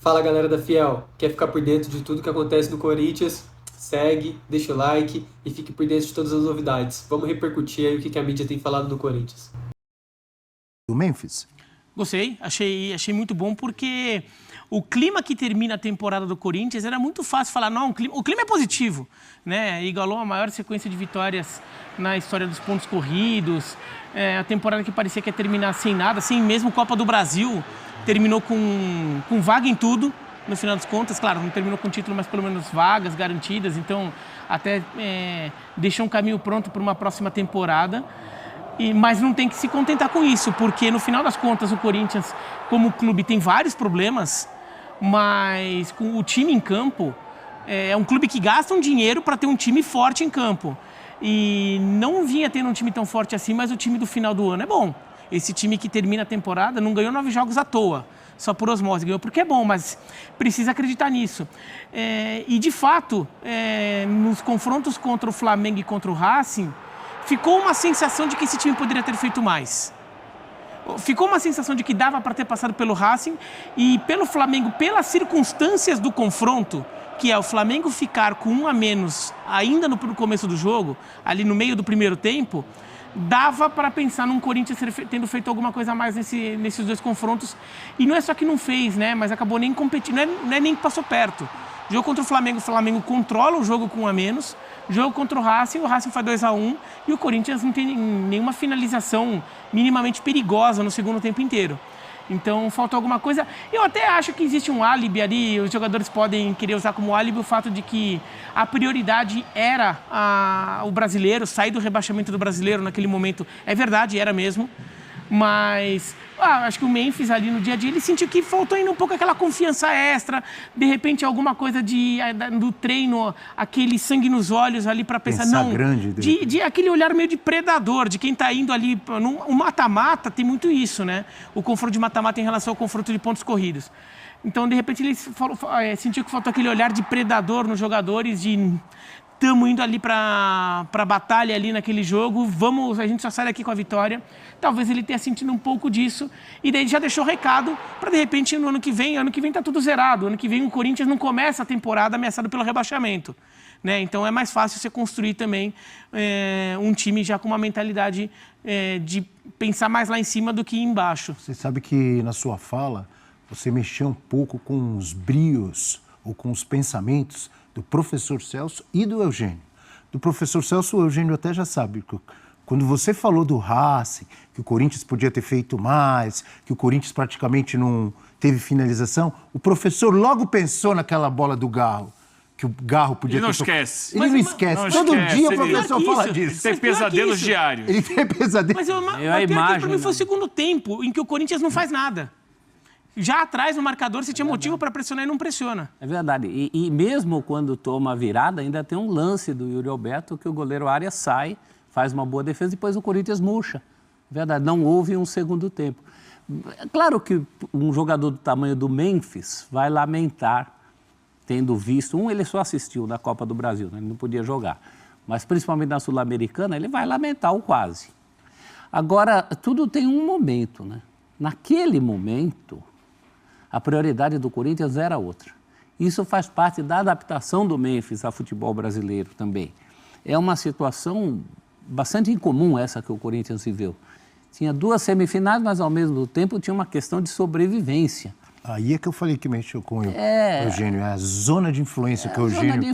Fala galera da Fiel, quer ficar por dentro de tudo que acontece no Corinthians? Segue, deixa o like e fique por dentro de todas as novidades. Vamos repercutir aí o que a mídia tem falado do Corinthians. Do Memphis? Gostei, achei muito bom porque o clima que termina a temporada do Corinthians era muito fácil falar, não, o clima é positivo, né? Igualou a maior sequência de vitórias na história dos pontos corridos, a temporada que parecia que ia terminar sem nada, sem mesmo Copa do Brasil, terminou com vaga em tudo, no final das contas, claro, não terminou com título, mas pelo menos vagas garantidas, então até deixou um caminho pronto para uma próxima temporada. Mas não tem que se contentar com isso, porque no final das contas o Corinthians, como clube, tem vários problemas, mas com o time em campo, é um clube que gasta um dinheiro para ter um time forte em campo. E não vinha tendo um time tão forte assim, mas o time do final do ano é bom. Esse time que termina a temporada não ganhou 9 jogos à toa, só por osmose, ganhou porque é bom, mas precisa acreditar nisso. E de fato, nos confrontos contra o Flamengo e contra o Racing, ficou uma sensação de que esse time poderia ter feito mais. Ficou uma sensação de que dava para ter passado pelo Racing e pelo Flamengo, pelas circunstâncias do confronto, que é o Flamengo ficar com 1 a menos ainda no começo do jogo, ali no meio do primeiro tempo, dava para pensar num Corinthians tendo feito alguma coisa a mais nesses 2 confrontos. E não é só que não fez, né? Mas acabou nem competindo, não é nem que passou perto. Jogo contra o Flamengo controla o jogo com 1 a menos. Jogo contra o Racing faz 2 a 1 e o Corinthians não tem nenhuma finalização minimamente perigosa no segundo tempo inteiro. Então faltou alguma coisa. Eu até acho que existe um álibi ali, os jogadores podem querer usar como álibi o fato de que a prioridade era o brasileiro, sair do rebaixamento do brasileiro naquele momento. É verdade, era mesmo. Mas acho que o Memphis ali no dia a dia, ele sentiu que faltou ainda um pouco aquela confiança extra, de repente alguma coisa do treino, aquele sangue nos olhos ali para pensar, não, grande de aquele olhar meio de predador, de quem está indo ali, o mata-mata tem muito isso, né? O confronto de mata-mata em relação ao confronto de pontos corridos. Então, de repente, ele sentiu que faltou aquele olhar de predador nos jogadores, de estamos indo ali para a batalha ali naquele jogo, a gente só sai daqui com a vitória. Talvez ele tenha sentido um pouco disso, e daí já deixou recado para, de repente, no ano que vem está tudo zerado. Ano que vem o Corinthians não começa a temporada ameaçado pelo rebaixamento, né? Então é mais fácil você construir também um time já com uma mentalidade de pensar mais lá em cima do que embaixo. Você sabe que na sua fala, você mexeu um pouco com os brios ou com os pensamentos do professor Celso e do Eugênio. Do professor Celso, o Eugênio até já sabe. Quando você falou do Racing, que o Corinthians podia ter feito mais, que o Corinthians praticamente não teve finalização, o professor logo pensou naquela bola do Garro, que o Garro podia ter... Ele não esquece. Ele não esquece. Todo dia o professor fala disso. Ele tem pesadelos diários. Ele tem pesadelos. Mas a imagem, para mim, foi o segundo tempo em que o Corinthians não faz nada. Já atrás, no marcador, você tinha motivo para pressionar e não pressiona. É verdade. E mesmo quando toma a virada, ainda tem um lance do Yuri Alberto que o goleiro Arias sai, faz uma boa defesa e depois o Corinthians murcha. É verdade, não houve um segundo tempo. É claro que um jogador do tamanho do Memphis vai lamentar, tendo visto... ele só assistiu na Copa do Brasil, né? Ele não podia jogar. Mas principalmente na Sul-Americana, ele vai lamentar o quase. Agora, tudo tem um momento, né? Naquele momento, a prioridade do Corinthians era outra. Isso faz parte da adaptação do Memphis ao futebol brasileiro também. É uma situação bastante incomum essa que o Corinthians viveu. Tinha 2 semifinais, mas ao mesmo tempo tinha uma questão de sobrevivência. Aí é que eu falei que mexeu com o Eugênio, é a zona de influência que o Eugênio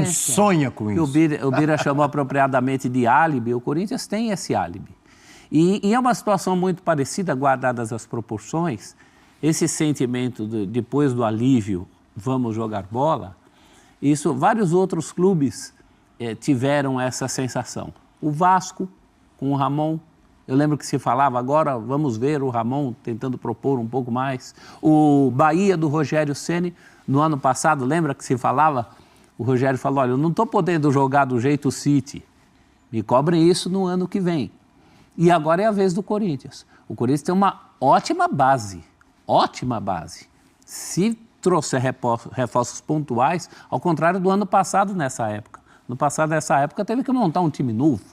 sonha com isso. O Bira chamou apropriadamente de álibi, o Corinthians tem esse álibi. E é uma situação muito parecida, guardadas as proporções. Esse sentimento depois do alívio, vamos jogar bola, vários outros clubes tiveram essa sensação. O Vasco, com o Ramon, eu lembro que se falava agora, vamos ver o Ramon tentando propor um pouco mais. O Bahia do Rogério Ceni, no ano passado, lembra que se falava? O Rogério falou, olha, eu não estou podendo jogar do jeito City, me cobrem isso no ano que vem. E agora é a vez do Corinthians. O Corinthians tem uma ótima base. Se trouxer reforços pontuais, ao contrário do ano passado nessa época. No passado, nessa época, teve que montar um time novo,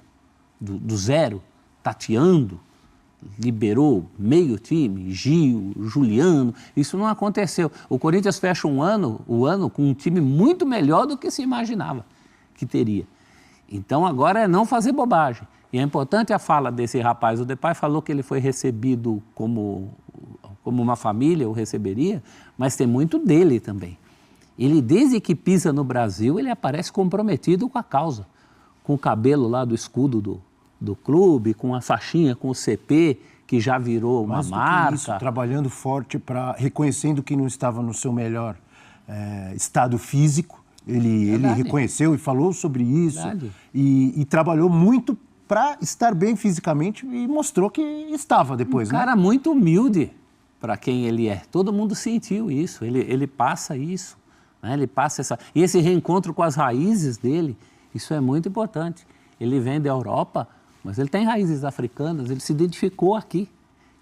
do zero, tateando. liberou meio time, Gil, Juliano, isso não aconteceu. O Corinthians fecha o ano com um time muito melhor do que se imaginava que teria. Então agora é não fazer bobagem. E é importante a fala desse rapaz. O Depay falou que ele foi recebido como uma família o receberia, mas tem muito dele também. Ele, desde que pisa no Brasil, ele aparece comprometido com a causa. Com o cabelo lá do escudo do clube, com a faixinha, com o CP, que já virou uma marca. Isso, trabalhando forte, reconhecendo que não estava no seu melhor estado físico. Ele reconheceu e falou sobre isso. E trabalhou muito para estar bem fisicamente e mostrou que estava depois. Um cara muito humilde para quem ele é. Todo mundo sentiu isso. Ele passa isso. Né? Ele passa E esse reencontro com as raízes dele, isso é muito importante. Ele vem da Europa, mas ele tem raízes africanas, ele se identificou aqui.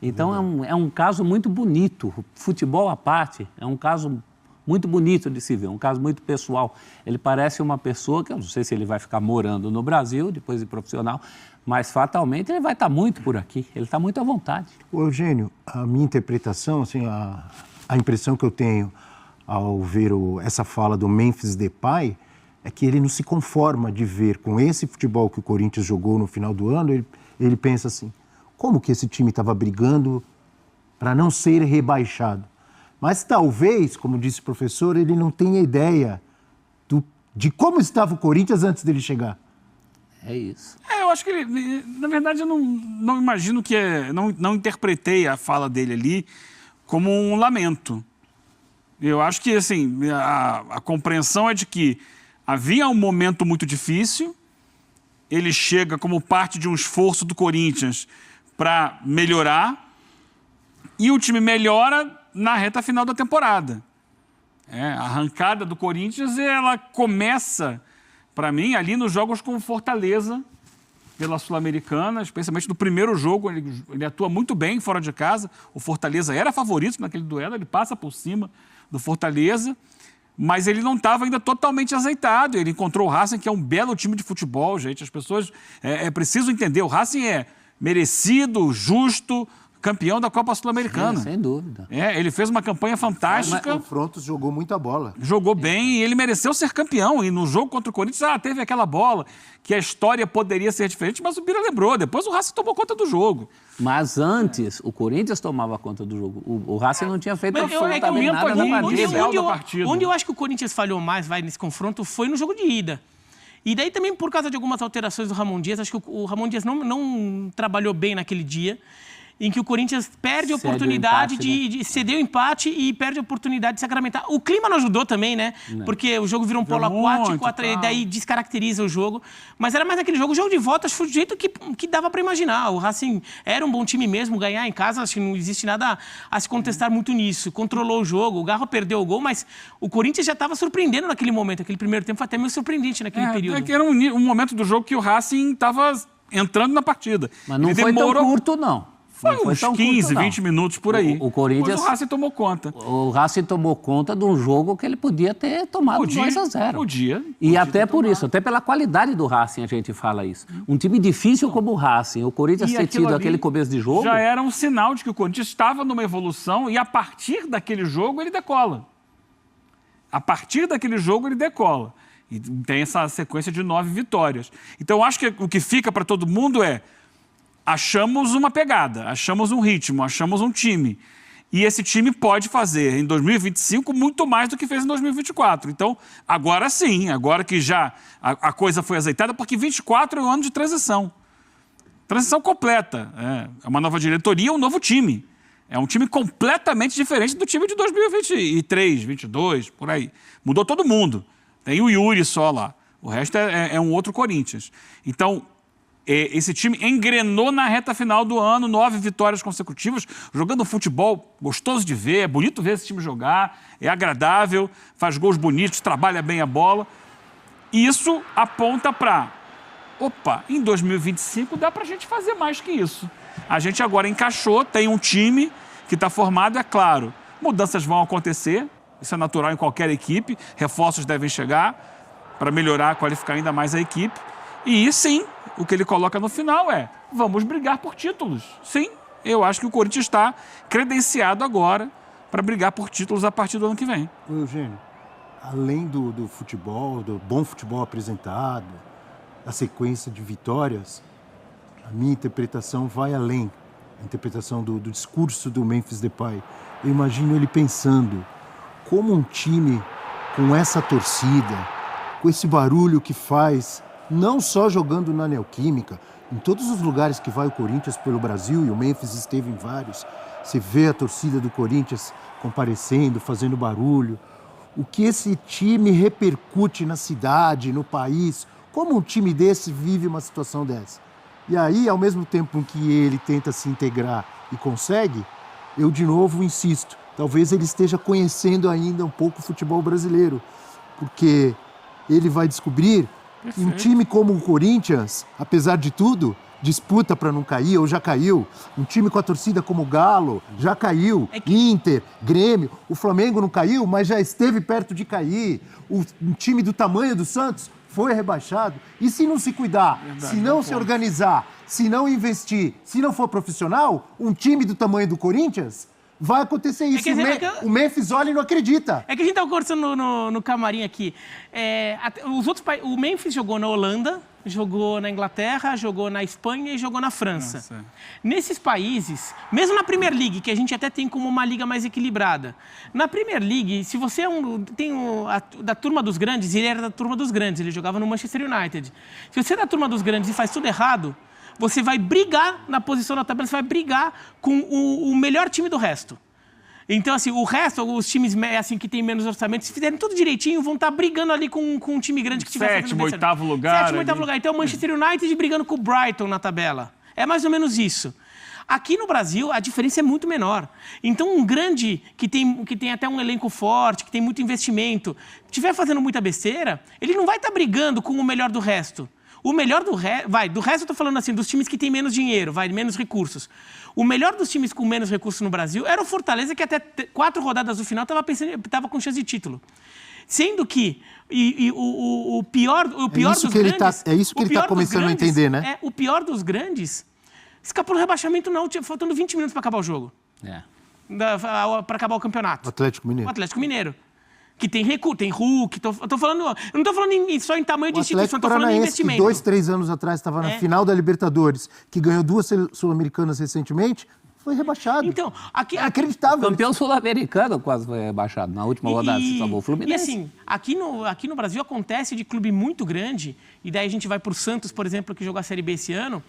Então é um caso muito bonito, futebol à parte, é um caso muito bonito de se ver, um caso muito pessoal. Ele parece uma pessoa que eu não sei se ele vai ficar morando no Brasil, depois de profissional, mas fatalmente ele vai estar muito por aqui, ele está muito à vontade. Ô, Eugênio, a minha interpretação, assim, a impressão que eu tenho ao ver essa fala do Memphis Depay é que ele não se conforma de ver com esse futebol que o Corinthians jogou no final do ano, ele pensa assim, como que esse time estava brigando para não ser rebaixado? Mas talvez, como disse o professor, ele não tenha ideia de como estava o Corinthians antes dele chegar. É isso. Eu acho que ele, na verdade, eu não imagino que não interpretei a fala dele ali como um lamento. Eu acho que, assim, a compreensão é de que havia um momento muito difícil, ele chega como parte de um esforço do Corinthians para melhorar, e o time melhora na reta final da temporada. A arrancada do Corinthians, ela começa, para mim, ali nos jogos com Fortaleza, pela Sul-Americana, especialmente no primeiro jogo, ele atua muito bem fora de casa, o Fortaleza era favorito naquele duelo, ele passa por cima do Fortaleza, mas ele não estava ainda totalmente azeitado. Ele encontrou o Racing, que é um belo time de futebol, gente. As pessoas precisam entender. O Racing é merecido, justo, campeão da Copa Sul-Americana. Sem dúvida. Ele fez uma campanha fantástica. O Frontos jogou muita bola. Jogou bem e ele mereceu ser campeão. E no jogo contra o Corinthians, teve aquela bola que a história poderia ser diferente, mas o Bira lembrou. Depois o Racing tomou conta do jogo. Mas antes, o Corinthians tomava conta do jogo. O Racing não tinha feito absolutamente nada na partida. Onde eu acho que o Corinthians falhou mais, nesse confronto, foi no jogo de ida. E daí também por causa de algumas alterações do Ramon Dias, acho que o Ramon Dias não trabalhou bem naquele dia, em que o Corinthians perde a oportunidade de ceder o empate e perde a oportunidade de sacramentar. O clima não ajudou também, né? Não. Porque o jogo virou um polo aquático, e daí descaracteriza o jogo. Mas era mais aquele jogo. O jogo de volta, acho que foi do jeito que dava para imaginar. O Racing era um bom time mesmo, ganhar em casa, acho que não existe nada a se contestar muito nisso. Controlou o jogo, o Garro perdeu o gol, mas o Corinthians já estava surpreendendo naquele momento. Aquele primeiro tempo foi até meio surpreendente naquele período. Que era um momento do jogo que o Racing estava entrando na partida. Mas não foi tão curto, não. Foi uns 15, 20 minutos por aí. O Corinthians, mas o Racing tomou conta. O Racing tomou conta de um jogo que ele podia ter tomado 2-0. Podia. E até por isso, até pela qualidade do Racing a gente fala isso. Um time difícil como o Racing, o Corinthians ter tido aquele começo de jogo... Já era um sinal de que o Corinthians estava numa evolução e a partir daquele jogo ele decola. A partir daquele jogo ele decola. E tem essa sequência de 9 vitórias. Então eu acho que o que fica para todo mundo é: achamos uma pegada, achamos um ritmo, achamos um time. E esse time pode fazer em 2025 muito mais do que fez em 2024. Então, agora sim, agora que já a coisa foi azeitada, porque 24 é um ano de transição. Transição completa. É uma nova diretoria, um novo time. É um time completamente diferente do time de 2023, 2022, por aí. Mudou todo mundo. Tem o Yuri só lá. O resto é um outro Corinthians. Então, esse time engrenou na reta final do ano, 9 vitórias consecutivas, jogando futebol gostoso de ver, é bonito ver esse time jogar, é agradável, faz gols bonitos, trabalha bem a bola. E isso aponta para, em 2025 dá para a gente fazer mais que isso. A gente agora encaixou, tem um time que está formado, é claro, mudanças vão acontecer, isso é natural em qualquer equipe, reforços devem chegar para melhorar, qualificar ainda mais a equipe. E sim, o que ele coloca no final é: vamos brigar por títulos. Sim, Eu acho que o Corinthians está credenciado agora para brigar por títulos a partir do ano que vem. Ô, Eugênio, além do futebol, do bom futebol apresentado, da sequência de vitórias, a minha interpretação vai além. A interpretação do discurso do Memphis Depay. Eu imagino ele pensando como um time com essa torcida, com esse barulho que faz, não só jogando na Neoquímica, em todos os lugares que vai o Corinthians pelo Brasil, e o Memphis esteve em vários, você vê a torcida do Corinthians comparecendo, fazendo barulho. O que esse time repercute na cidade, no país, como um time desse vive uma situação dessa? E aí, ao mesmo tempo que ele tenta se integrar e consegue, eu de novo insisto, talvez ele esteja conhecendo ainda um pouco o futebol brasileiro, porque ele vai descobrir que um time como o Corinthians, apesar de tudo, disputa para não cair ou já caiu. Um time com a torcida como o Galo já caiu. Inter, Grêmio, o Flamengo não caiu, mas já esteve perto de cair. Um time do tamanho do Santos foi rebaixado. E se não se cuidar, se não se organizar, se não investir, se não for profissional, um time do tamanho do Corinthians, vai acontecer isso. O Memphis olha e não acredita. É que a gente estava conversando no camarim aqui. O Memphis jogou na Holanda, jogou na Inglaterra, jogou na Espanha e jogou na França. Nossa. Nesses países, mesmo na Premier League, que a gente até tem como uma liga mais equilibrada, na Premier League, se você da turma dos grandes, ele era da turma dos grandes, ele jogava no Manchester United. Se você é da turma dos grandes e faz tudo errado, você vai brigar na posição da tabela, você vai brigar com o melhor time do resto. Então, assim, o resto, os times assim, que têm menos orçamento, se fizerem tudo direitinho, vão estar brigando ali com um time grande que tiver Sétimo, oitavo lugar. Sétimo, oitavo lugar. Então, o Manchester United brigando com o Brighton na tabela. É mais ou menos isso. Aqui no Brasil, a diferença é muito menor. Então, um grande que tem até um elenco forte, que tem muito investimento, estiver fazendo muita besteira, ele não vai estar brigando com o melhor do resto. O melhor do resto eu tô falando assim, dos times que têm menos dinheiro, menos recursos. O melhor dos times com menos recursos no Brasil era o Fortaleza, que até 4 rodadas do final estava com chance de título. Sendo que o pior dos grandes... É isso que ele está começando a entender, né? O pior dos grandes escapou do rebaixamento, não, faltando 20 minutos para acabar o jogo. Para acabar o campeonato. O Atlético Mineiro. O Atlético Mineiro. Que tem recurso, tem Hulk, eu não estou falando só em tamanho de instituição, estou falando em investimento. Que 2, 3 anos atrás estava na final da Libertadores, que ganhou 2 Sul-Americanas recentemente, foi rebaixado. Então, é acreditável. Campeão sul-americano quase foi rebaixado. Na última rodada se salvou o Fluminense. E assim, aqui no Brasil acontece de clube muito grande, e daí a gente vai para o Santos, por exemplo, que jogou a Série B esse ano,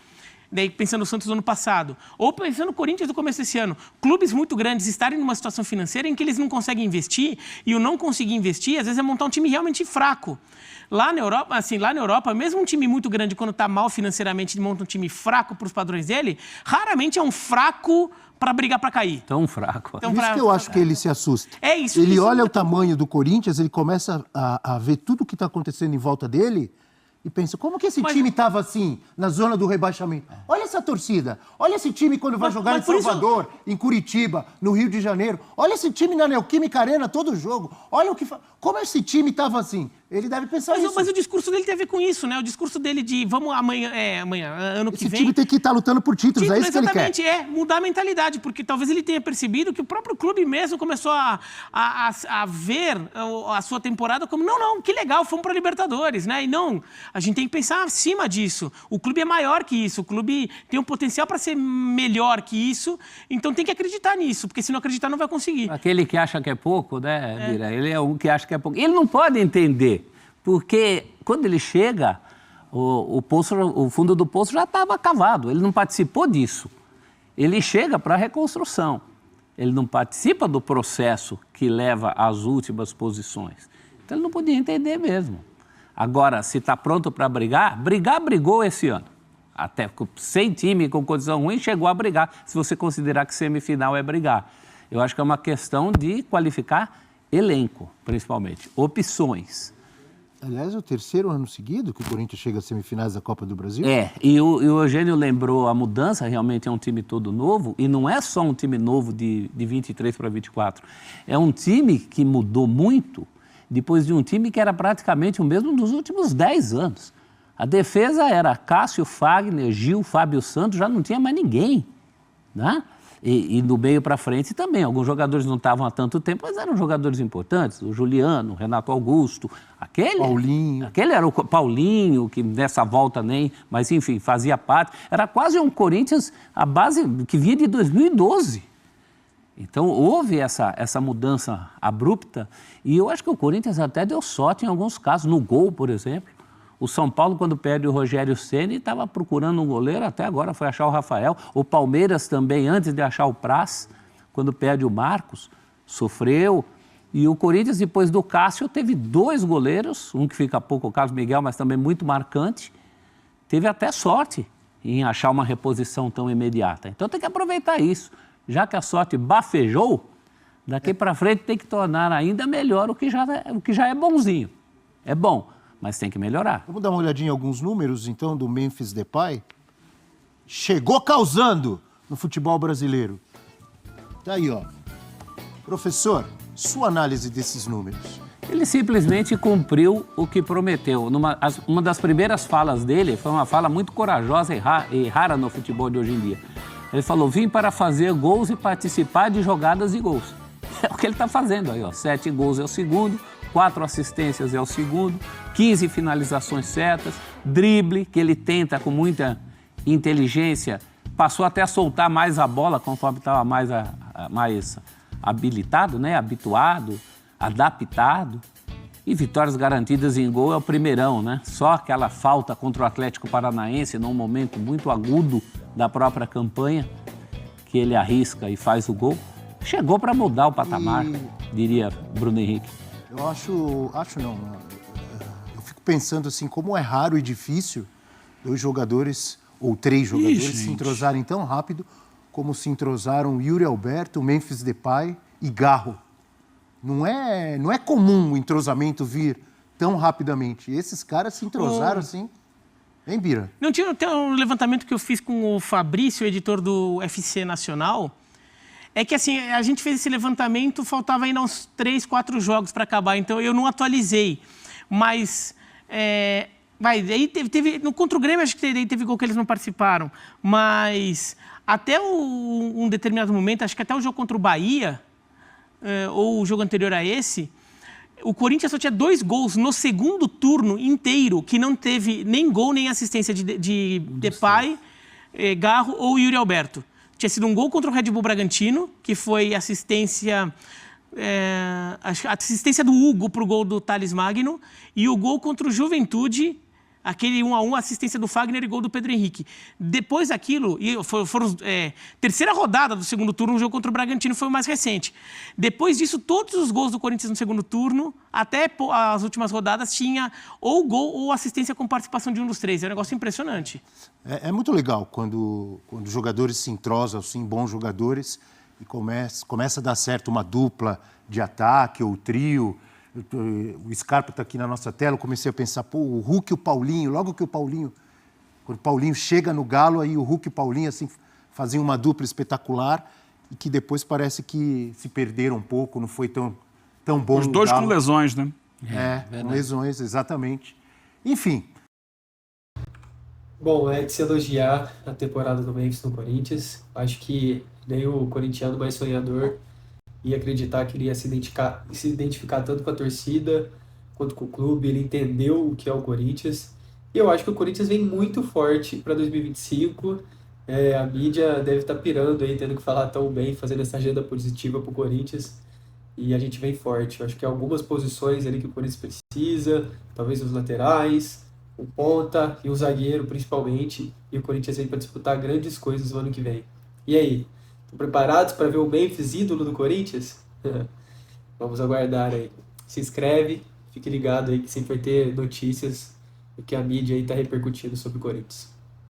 daí pensando no Santos do ano passado, ou pensando no Corinthians do começo desse ano, clubes muito grandes estarem numa situação financeira em que eles não conseguem investir, e o não conseguir investir, às vezes é montar um time realmente fraco. Lá na Europa, mesmo um time muito grande, quando está mal financeiramente, ele monta um time fraco para os padrões dele, raramente é um fraco para brigar para cair. Tão fraco. Isso que eu acho que ele se assusta. É isso. Ele olha o tamanho do Corinthians, ele começa a ver tudo o que está acontecendo em volta dele e pensa, como que esse time estava assim, na zona do rebaixamento? Olha essa torcida, olha esse time quando vai jogar em Salvador, em Curitiba, no Rio de Janeiro. Olha esse time na Neoquímica Arena todo jogo. Olha como esse time estava assim. Ele deve pensar isso. Mas o discurso dele tem a ver com isso, né? O discurso dele de vamos amanhã, ano que vem... Esse time tem que estar lutando por títulos, é isso que ele quer. Exatamente, mudar a mentalidade, porque talvez ele tenha percebido que o próprio clube mesmo começou a ver a sua temporada como, não, que legal, fomos para a Libertadores, né? E não, a gente tem que pensar acima disso. O clube é maior que isso, o clube tem um potencial para ser melhor que isso, então tem que acreditar nisso, porque se não acreditar não vai conseguir. Aquele que acha que é pouco, né, Bira? Ele é um que acha que é pouco. Ele não pode entender. Porque quando ele chega, o fundo do poço já estava cavado, ele não participou disso. Ele chega para a reconstrução, ele não participa do processo que leva às últimas posições. Então ele não podia entender mesmo. Agora, se está pronto para brigou esse ano. Até sem time, com condição ruim, chegou a brigar, se você considerar que semifinal é brigar. Eu acho que é uma questão de qualificar elenco, principalmente, opções. Aliás, é o 3º ano seguido que o Corinthians chega às semifinais da Copa do Brasil. E o Eugênio lembrou a mudança, realmente é um time todo novo, e não é só um time novo de 23 para 24. É um time que mudou muito depois de um time que era praticamente o mesmo dos últimos 10 anos. A defesa era Cássio, Fagner, Gil, Fábio Santos, já não tinha mais ninguém. né? E do meio para frente também. Alguns jogadores não estavam há tanto tempo, mas eram jogadores importantes. O Juliano, o Renato Augusto, Paulinho. Aquele era o Paulinho, que nessa volta nem... Mas, enfim, fazia parte. Era quase um Corinthians, a base que vinha de 2012. Então, houve essa mudança abrupta. E eu acho que o Corinthians até deu sorte em alguns casos. No gol, por exemplo. O São Paulo, quando perde o Rogério Ceni, estava procurando um goleiro, até agora foi achar o Rafael. O Palmeiras também, antes de achar o Praz, quando perde o Marcos, sofreu. E o Corinthians, depois do Cássio, teve 2 goleiros, um que fica pouco, o Carlos Miguel, mas também muito marcante. Teve até sorte em achar uma reposição tão imediata. Então tem que aproveitar isso. Já que a sorte bafejou, daqui para frente tem que tornar ainda melhor o que já é bonzinho. É bom, mas tem que melhorar. Vamos dar uma olhadinha em alguns números, então, do Memphis Depay. Chegou causando no futebol brasileiro. Tá aí, ó. Professor, sua análise desses números. Ele simplesmente cumpriu o que prometeu. Uma das primeiras falas dele foi uma fala muito corajosa e rara no futebol de hoje em dia. Ele falou, vim para fazer gols e participar de jogadas e gols. É o que ele está fazendo aí, ó. 7 gols é o segundo, 4 assistências é o segundo, 15 finalizações certas, drible, que ele tenta com muita inteligência, passou até a soltar mais a bola conforme estava mais habilitado, né? Habituado, adaptado. E vitórias garantidas em gol é o primeirão, né? Só aquela falta contra o Atlético Paranaense, num momento muito agudo da própria campanha, que ele arrisca e faz o gol. Chegou para mudar o patamar, diria Bruno Henrique. Eu acho não. Eu fico pensando assim, como é raro e difícil 2 jogadores ou 3 jogadores se entrosarem tão rápido como se entrosaram Yuri Alberto, Memphis Depay e Garro. Não é comum o entrosamento vir tão rapidamente. Esses caras se entrosaram assim. Hein, Bira? Não tinha um levantamento que eu fiz com o Fabrício, editor do UFC Nacional. É que assim, a gente fez esse levantamento, faltava ainda uns 3, 4 jogos para acabar, então eu não atualizei. Mas, aí teve contra o Grêmio, acho que teve gol que eles não participaram. Mas até um determinado momento, acho que até o jogo contra o Bahia, ou o jogo anterior a esse, o Corinthians só tinha 2 gols no segundo turno inteiro, que não teve nem gol nem assistência de Depay, Garro ou Yuri Alberto. Tinha sido um gol contra o Red Bull Bragantino, que foi assistência do Hugo para o gol do Thales Magno, e o gol contra o Juventude, aquele 1-1, assistência do Fagner e gol do Pedro Henrique. Depois daquilo, foram terceira rodada do segundo turno, o jogo contra o Bragantino foi o mais recente. Depois disso, todos os gols do Corinthians no segundo turno, até as últimas rodadas, tinha ou gol ou assistência com participação de um dos 3. É um negócio impressionante. É muito legal quando jogadores se entrosam, assim, bons jogadores, e começa a dar certo uma dupla de ataque ou trio. O Scarpa está aqui na nossa tela, eu comecei a pensar, o Hulk e o Paulinho, logo que quando o Paulinho chega no Galo, aí o Hulk e o Paulinho assim, faziam uma dupla espetacular e que depois parece que se perderam um pouco, não foi tão bom. Os dois com lesões, né? Com lesões, exatamente. Enfim. Bom, é de se elogiar a temporada do Memphis no Corinthians. Acho que nem o corintiano mais sonhador ia acreditar que ele ia se identificar tanto com a torcida quanto com o clube. Ele entendeu o que é o Corinthians. E eu acho que o Corinthians vem muito forte para 2025. A mídia deve estar pirando aí, tendo que falar tão bem, fazendo essa agenda positiva para o Corinthians. E a gente vem forte. Eu acho que algumas posições ali que o Corinthians precisa, talvez os laterais, o ponta e o zagueiro principalmente. E o Corinthians vem para disputar grandes coisas no ano que vem. E aí? Estão preparados para ver o Memphis ídolo do Corinthians? Vamos aguardar aí. Se inscreve, fique ligado aí que sempre vai ter notícias do que a mídia aí está repercutindo sobre o Corinthians.